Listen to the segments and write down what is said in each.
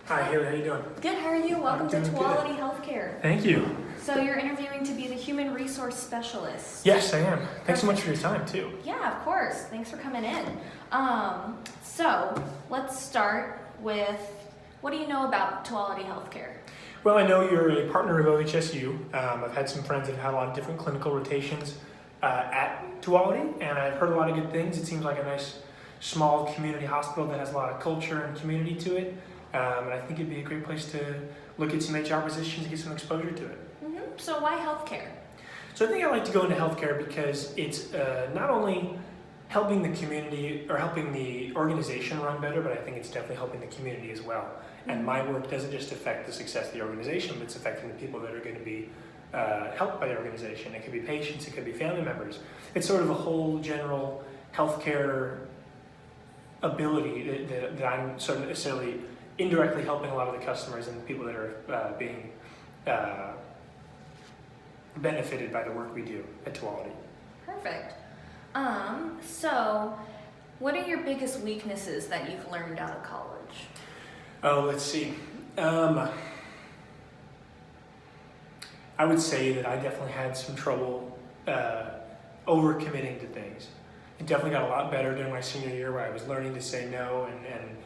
Hi, Haley, how you doing? Good, how are you? Welcome to doing Quality Healthcare. Thank you. So you're interviewing to be the human resource specialist. Yes, I am. Thanks so much for your time, too. Yeah, of course. Thanks for coming in. So let's start with, what do you know about Quality Healthcare? Well, I know you're a partner of OHSU. I've had some friends that have had a lot of different clinical rotations at Tuality, and I've heard a lot of good things. It seems like a nice, small community hospital that has a lot of culture and community to it. And I think it'd be a great place to look at some HR positions and get some exposure to it. Mm-hmm. So why healthcare? So I think I like to go into healthcare because it's not only helping the community or helping the organization run better, but I think it's definitely helping the community as well. And my work doesn't just affect the success of the organization, but it's affecting the people that are going to be helped by the organization. It could be patients, it could be family members. It's sort of a whole general healthcare ability that I'm sort of necessarily indirectly helping a lot of the customers and the people that are being benefited by the work we do at Tuality. Perfect. So what are your biggest weaknesses that you've learned out of college? Oh, let's see. I would say that I definitely had some trouble overcommitting to things. It definitely got a lot better during my senior year where I was learning to say no and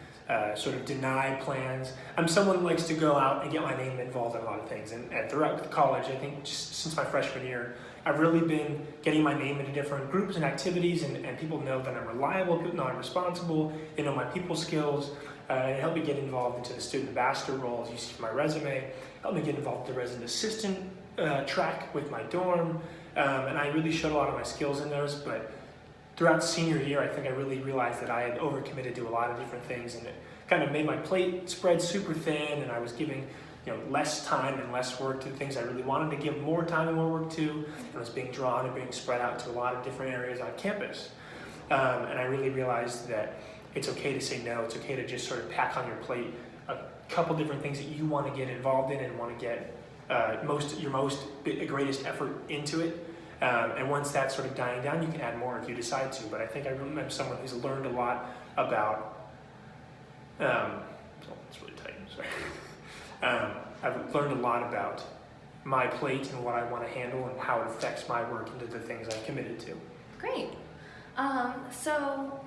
sort of deny plans. I'm someone who likes to go out and get my name involved in a lot of things. And throughout college, I think just since my freshman year, I've really been getting my name into different groups and activities, and people know that I'm reliable, people know I'm responsible, they know my people skills, and it helped me get involved into the student ambassador role, as you see from my resume, helped me get involved in the resident assistant track with my dorm, and I really showed a lot of my skills in those, but throughout senior year, I think I really realized that I had overcommitted to a lot of different things, and it kind of made my plate spread super thin, and I was giving less time and less work to the things I really wanted to give more time and more work to, and was being drawn and being spread out to a lot of different areas on campus. And I really realized that it's okay to say no. It's okay to just sort of pack on your plate a couple different things that you want to get involved in and want to get your greatest effort into it. And once that's sort of dying down, you can add more if you decide to. But I think I'm someone who's learned a lot about, it's really tight, sorry. I've learned a lot about my plate and what I want to handle and how it affects my work into the things I've committed to. Great. So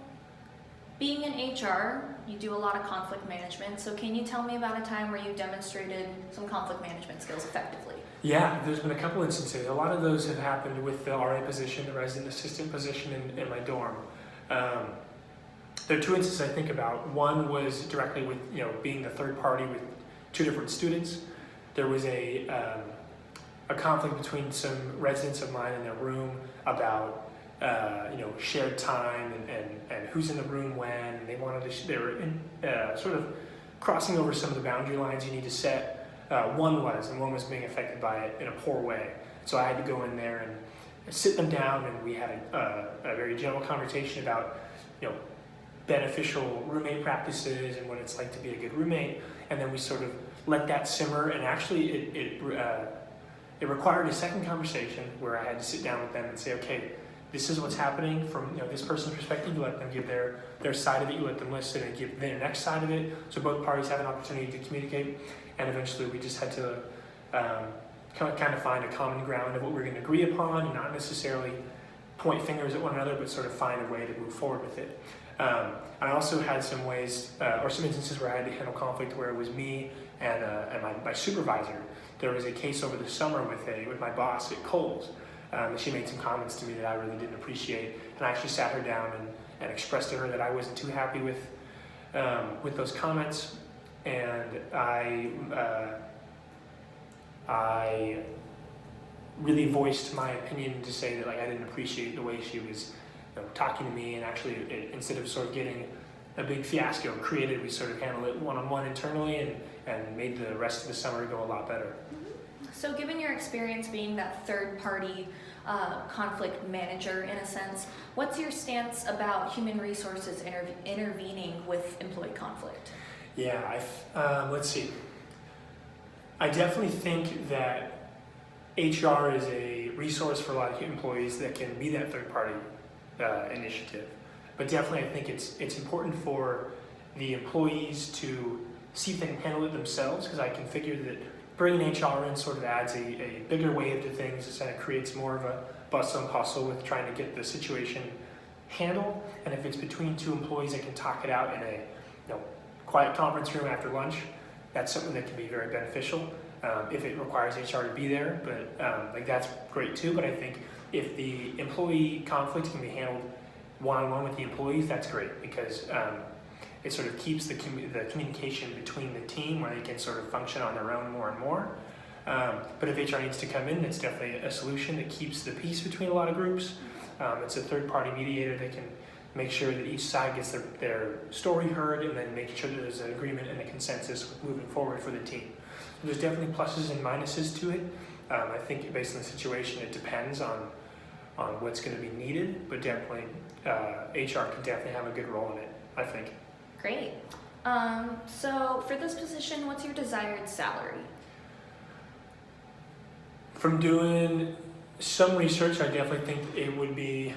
being in HR, you do a lot of conflict management. So can you tell me about a time where you demonstrated some conflict management skills effectively? Yeah, there's been a couple instances. A lot of those have happened with the RA position, the resident assistant position in my dorm. There are two instances I think about. One was directly with being the third party with two different students. There was a conflict between some residents of mine in their room about shared time and who's in the room when, and they were sort of crossing over some of the boundary lines you need to set. One was being affected by it in a poor way. So I had to go in there and sit them down, and we had a very general conversation about beneficial roommate practices and what it's like to be a good roommate. And then we sort of let that simmer, and actually it required a second conversation where I had to sit down with them and say, okay, this is what's happening from this person's perspective. You let them give their side of it, you let them listen and give their next side of it, so both parties have an opportunity to communicate. And eventually we just had to kind of find a common ground of what we're going to agree upon, and not necessarily point fingers at one another, but sort of find a way to move forward with it. I also had some ways, or some instances where I had to handle conflict where it was me and my supervisor. There was a case over the summer with my boss at Kohl's. And she made some comments to me that I really didn't appreciate, and I actually sat her down and expressed to her that I wasn't too happy with those comments, and I really voiced my opinion to say that I didn't appreciate the way she was talking to me, and actually instead of sort of getting a big fiasco created, we sort of handled it one-on-one internally and made the rest of the summer go a lot better. So given your experience being that third-party conflict manager in a sense, what's your stance about human resources intervening with employee conflict? Yeah, let's see. I definitely think that HR is a resource for a lot of employees that can be that third-party initiative. But definitely I think it's important for the employees to see if they can handle it themselves, because I can figure that bringing HR in sort of adds a bigger wave to things. It kind of creates more of a bustle and hustle with trying to get the situation handled. And if it's between two employees that can talk it out in a quiet conference room after lunch, that's something that can be very beneficial. If it requires HR to be there, but like that's great too. But I think if the employee conflict can be handled one-on-one with the employees, that's great, because it sort of keeps the communication between the team where they can sort of function on their own more and more. But if HR needs to come in, it's definitely a solution that keeps the peace between a lot of groups. It's a third-party mediator that can make sure that each side gets their story heard, and then make sure that there's an agreement and a consensus moving forward for the team. So there's definitely pluses and minuses to it. I think based on the situation, it depends on what's going to be needed, but definitely HR can definitely have a good role in it, I think. Great. So for this position, what's your desired salary? From doing some research, I definitely think it would be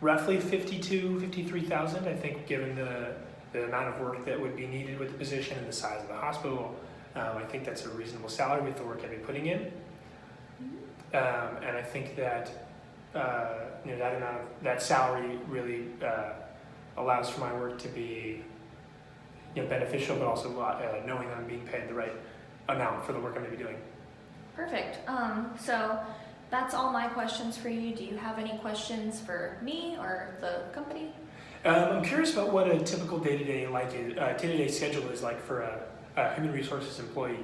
roughly 53,000. I think, given the amount of work that would be needed with the position and the size of the hospital, I think that's a reasonable salary with the work I've been putting in. And I think that that salary really allows for my work to be beneficial, but also knowing that I'm being paid the right amount for the work I'm going to be doing. Perfect. So that's all my questions for you. Do you have any questions for me or the company? I'm curious about what a typical day-to-day schedule is like for a human resources employee.